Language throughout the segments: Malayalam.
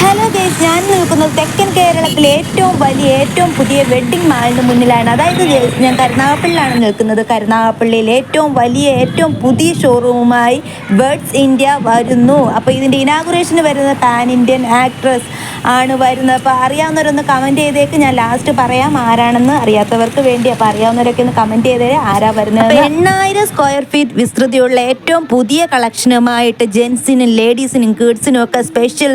ഹലോ ഗൈസ്, ഞാൻ നിൽക്കുന്നത് തെക്കൻ കേരളത്തിലെ ഏറ്റവും വലിയ ഏറ്റവും പുതിയ വെഡ്ഡിംഗ് മാളിന് മുന്നിലാണ്. അതായത് ഗൈസ്, ഞാൻ കരുനാഗപ്പള്ളിയിലാണ് നിൽക്കുന്നത്. കരുനാഗപ്പള്ളിയിൽ ഏറ്റവും വലിയ ഏറ്റവും പുതിയ ഷോറൂമുമായി ബേർഡ്സ് ഇന്ത്യ വരുന്നു. അപ്പോൾ ഇതിൻ്റെ ഇനാഗുറേഷന് വരുന്ന പാൻ ഇന്ത്യൻ ആക്ട്രസ് ആണ് വരുന്നത്. അപ്പോൾ അറിയാവുന്നവരൊന്ന് കമൻറ്റ് ചെയ്തേക്ക്. ഞാൻ ലാസ്റ്റ് പറയാം ആരാണെന്ന്, അറിയാത്തവർക്ക് വേണ്ടി. അപ്പോൾ അറിയാവുന്നവരൊക്കെ ഒന്ന് കമൻറ്റ് ചെയ്തേ ആരാ വരുന്നത്. 8,000 സ്ക്വയർ ഫീറ്റ് വിസ്തൃതിയുള്ള ഏറ്റവും പുതിയ കളക്ഷനുമായിട്ട് ജെൻസിനും ലേഡീസിനും കിഡ്സിനും ഒക്കെ സ്പെഷ്യൽ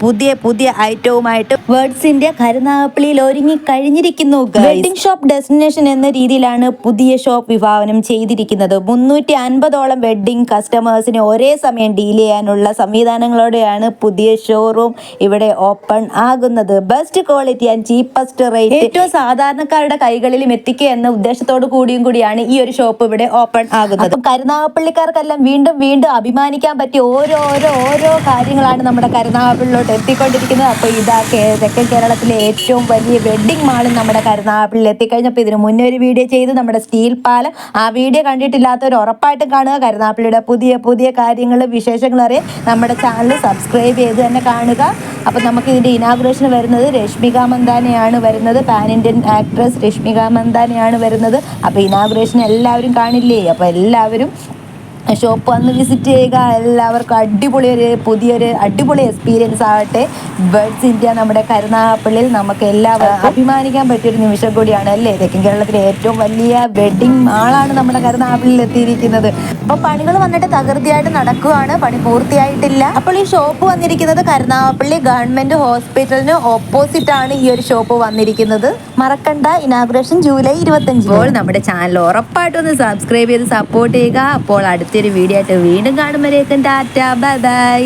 പുതിയ ഐറ്റവുമായിട്ട് ബേർഡ്സ് ഇന്ത്യ കരുനാഗപ്പള്ളിയിൽ ഒരുങ്ങി കഴിഞ്ഞിരിക്കുന്നു. വെഡിംഗ് ഷോപ്പ് ഡെസ്റ്റിനേഷൻ എന്ന രീതിയിലാണ് പുതിയ ഷോപ്പ് വിഭാവനം ചെയ്തിരിക്കുന്നത്. 350ഓളം വെഡിംഗ് കസ്റ്റമേഴ്സിനെ ഒരേ സമയം ഡീൽ ചെയ്യാനുള്ള സംവിധാനങ്ങളോടെയാണ് പുതിയ ഷോറൂം ഇവിടെ ഓപ്പൺ ആകുന്നത്. Best quality and cheapest rate ഏറ്റവും സാധാരണക്കാരുടെ കൈകളിലും എത്തിക്കുക എന്ന ഉദ്ദേശത്തോടു കൂടിയാണ് ഈ ഒരു ഷോപ്പ് ഇവിടെ ഓപ്പൺ ആകുന്നത്. കരുനാഗപ്പള്ളിക്കാർക്കെല്ലാം വീണ്ടും അഭിമാനിക്കാൻ പറ്റിയ ഓരോ കാര്യങ്ങളാണ് നമ്മുടെ കരുനാഗപ്പള്ളിയിലോട്ട് എത്തിക്കൊണ്ടിരിക്കുന്നത്. അപ്പോൾ ഇതാ തെക്കൻ കേരളത്തിലെ ഏറ്റവും വലിയ വെഡ്ഡിംഗ് മാളും നമ്മുടെ കരുനാഗപ്പള്ളിയിൽ എത്തിക്കഴിഞ്ഞപ്പോൾ ഇതിന് മുന്നേ ഒരു വീഡിയോ ചെയ്ത് നമ്മുടെ സ്റ്റീൽ പാലം, ആ വീഡിയോ കണ്ടിട്ടില്ലാത്തവർ ഉറപ്പായിട്ടും കാണുക. കരുനാഗപ്പള്ളിയുടെ പുതിയ കാര്യങ്ങളും വിശേഷങ്ങളും അറിയാൻ നമ്മുടെ ചാനൽ സബ്സ്ക്രൈബ് ചെയ്ത് തന്നെ കാണുക. അപ്പോൾ നമുക്ക് ഇതിൻ്റെ ഇനാഗുറേഷൻ വരുന്നത് രശ്മിക മന്ദാനയാണ് വരുന്നത്. പാൻ ഇന്ത്യൻ ആക്ട്രസ് രശ്മിക മന്ദാനയാണ് വരുന്നത്. അപ്പോൾ ഇനാഗുറേഷൻ എല്ലാവരും കാണില്ലേ? അപ്പോൾ എല്ലാവരും ഷോപ്പ് വന്ന് വിസിറ്റ് ചെയ്യുക. എല്ലാവർക്കും പുതിയൊരു അടിപൊളി എക്സ്പീരിയൻസ് ആവട്ടെ. ബേർഡ്സ് ഇന്ത്യ നമ്മുടെ കരുനാഗപ്പള്ളിയിൽ നമുക്ക് എല്ലാവർക്കും അഭിമാനിക്കാൻ പറ്റിയൊരു നിമിഷം കൂടിയാണ് അല്ലേ? തെക്കൻ കേരളത്തിലെ ഏറ്റവും വലിയ വെഡ്ഡിംഗ് മാളാണ് നമ്മുടെ കരുനാഗപ്പള്ളിയിൽ എത്തിയിരിക്കുന്നത്. അപ്പോൾ പണികൾ വന്നിട്ട് തകൃതിയായിട്ട് നടക്കുകയാണ്, പണി പൂർത്തിയായിട്ടില്ല. അപ്പോൾ ഈ ഷോപ്പ് വന്നിരിക്കുന്നത് കരുനാഗപ്പള്ളി ഗവൺമെന്റ് ഹോസ്പിറ്റലിന് ഓപ്പോസിറ്റ് ആണ് ഈ ഒരു ഷോപ്പ് വന്നിരിക്കുന്നത്. മറക്കണ്ട, ഇനാഗുറേഷൻ ജൂലൈ 25. അപ്പോൾ നമ്മുടെ ചാനൽ ഉറപ്പായിട്ടും ഒന്ന് സബ്സ്ക്രൈബ് ചെയ്ത് സപ്പോർട്ട് ചെയ്യുക. അപ്പോൾ അടുത്തൊരു വീഡിയോ ആയിട്ട് വീണ്ടും കാണുമ്പോഴേക്കും ടാറ്റ, ബൈ ബൈ.